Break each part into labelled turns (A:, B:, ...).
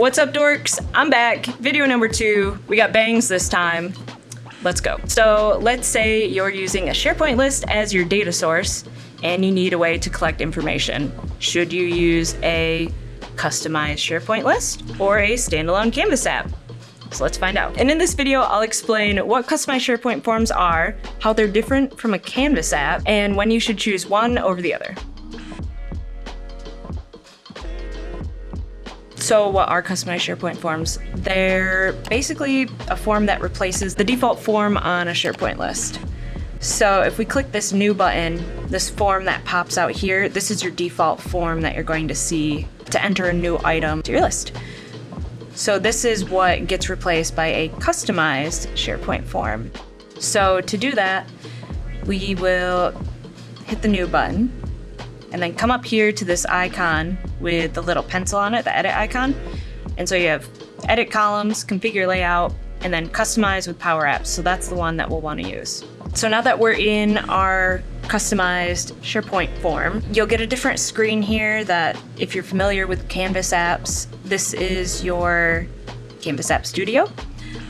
A: What's up, dorks? I'm back. Video number 2. We got bangs this time. Let's go. So let's say you're using a SharePoint list as your data source and you need a way to collect information. Should you use a customized SharePoint list or a standalone Canvas app? So let's find out. And in this video, I'll explain what customized SharePoint forms are, how they're different from a Canvas app, and when you should choose one over the other. So what are customized SharePoint forms? They're basically a form that replaces the default form on a SharePoint list. So if we click this new button, this form that pops out here, this is your default form that you're going to see to enter a new item to your list. So this is what gets replaced by a customized SharePoint form. So to do that, we will hit the new button and then come up here to this icon with the little pencil on it, the edit icon. And so you have edit columns, configure layout, and then customize with Power Apps. So that's the one that we'll want to use. So now that we're in our customized SharePoint form, you'll get a different screen here that if you're familiar with Canvas apps, this is your Canvas App Studio.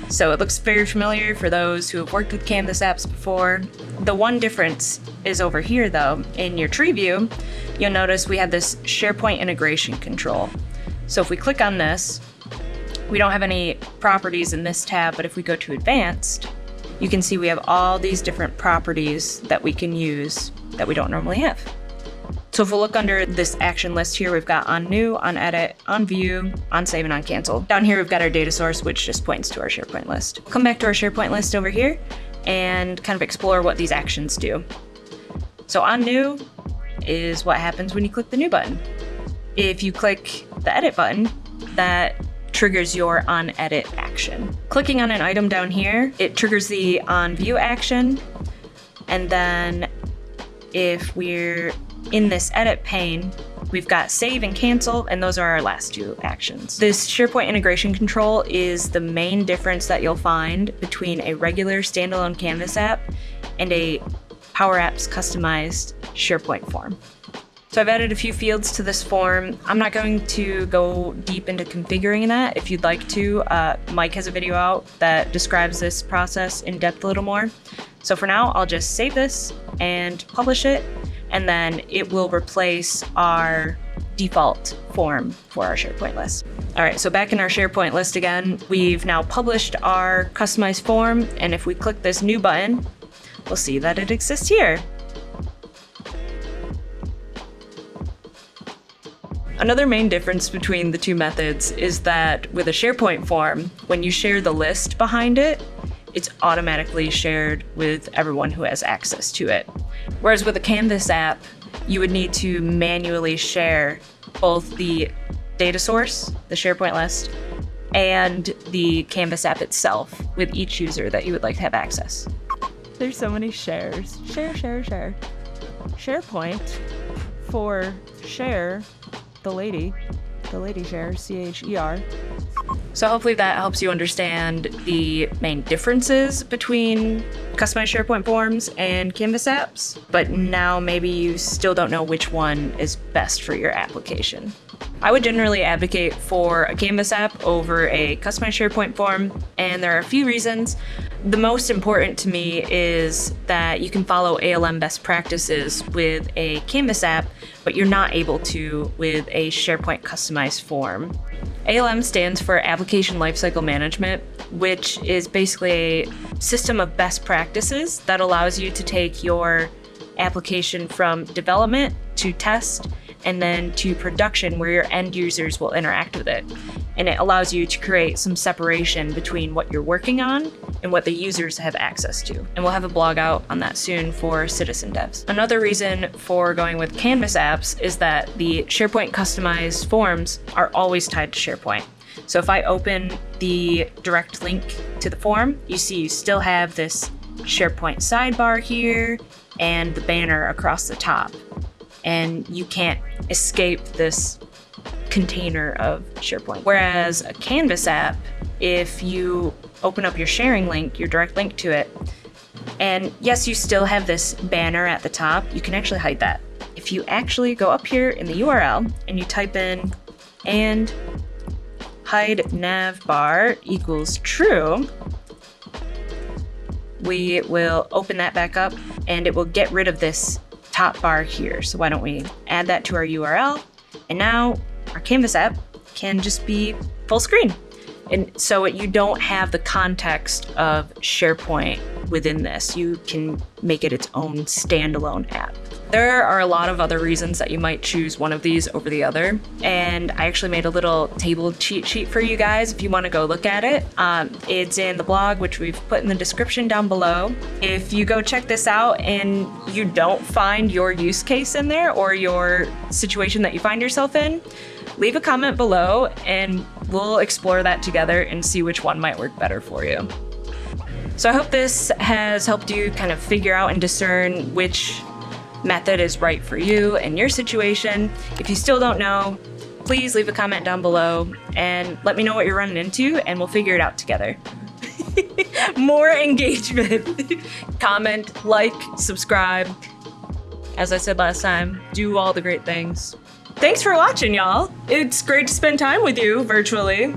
A: So it looks very familiar for those who have worked with Canvas apps before. The one difference is over here though, in your tree view, you'll notice we have this SharePoint integration control. So if we click on this, we don't have any properties in this tab, but if we go to advanced, you can see we have all these different properties that we can use that we don't normally have. So if we look under this action list here, we've got on new, on edit, on view, on save, and on cancel. Down here, we've got our data source, which just points to our SharePoint list. Come back to our SharePoint list over here and kind of explore what these actions do. So on new is what happens when you click the new button. If you click the edit button, that triggers your on edit action. Clicking on an item down here, it triggers the on view action. And then if we're in this edit pane, we've got save and cancel, and those are our last two actions. This SharePoint integration control is the main difference that you'll find between a regular standalone Canvas app and a Power Apps customized SharePoint form. So I've added a few fields to this form. I'm not going to go deep into configuring that. If you'd like to, Mike has a video out that describes this process in depth a little more. So for now, I'll just save this and publish it, and then it will replace our default form for our SharePoint list. All right, so back in our SharePoint list again, we've now published our customized form, and if we click this new button, we'll see that it exists here. Another main difference between the two methods is that with a SharePoint form, when you share the list behind it, it's automatically shared with everyone who has access to it. Whereas with a Canvas app, you would need to manually share both the data source, the SharePoint list, and the Canvas app itself with each user that you would like to have access. There's so many shares. Share. SharePoint for share, the lady share, CHER. So hopefully that helps you understand the main differences between customized SharePoint forms and Canvas apps, but now maybe you still don't know which one is best for your application. I would generally advocate for a Canvas app over a customized SharePoint form, and there are a few reasons. The most important to me is that you can follow ALM best practices with a Canvas app, but you're not able to with a SharePoint customized form. ALM stands for Application Lifecycle Management, which is basically a system of best practices that allows you to take your application from development to test and then to production where your end users will interact with it. And it allows you to create some separation between what you're working on and what the users have access to. And we'll have a blog out on that soon for citizen devs. Another reason for going with Canvas apps is that the SharePoint customized forms are always tied to SharePoint. So if I open the direct link to the form, you see you still have this SharePoint sidebar here and the banner across the top. And you can't escape this container of SharePoint. Whereas a Canvas app, if you open up your sharing link, your direct link to it, and yes, you still have this banner at the top, you can actually hide that. If you actually go up here in the URL and you type in and hide navbar equals true, we will open that back up and it will get rid of this top bar here. So why don't we add that to our URL? And now our Canvas app can just be full screen. And so you don't have the context of SharePoint within this. You can make it its own standalone app. There are a lot of other reasons that you might choose one of these over the other. And I actually made a little table cheat sheet for you guys if you want to go look at it. It's in the blog, which we've put in the description down below. If you go check this out and you don't find your use case in there or your situation that you find yourself in, leave a comment below and we'll explore that together and see which one might work better for you. So I hope this has helped you kind of figure out and discern which method is right for you and your situation. If you still don't know, please leave a comment down below and let me know what you're running into and we'll figure it out together. More engagement. Comment, like, subscribe. As I said last time, do all the great things. Thanks for watching, y'all. It's great to spend time with you virtually.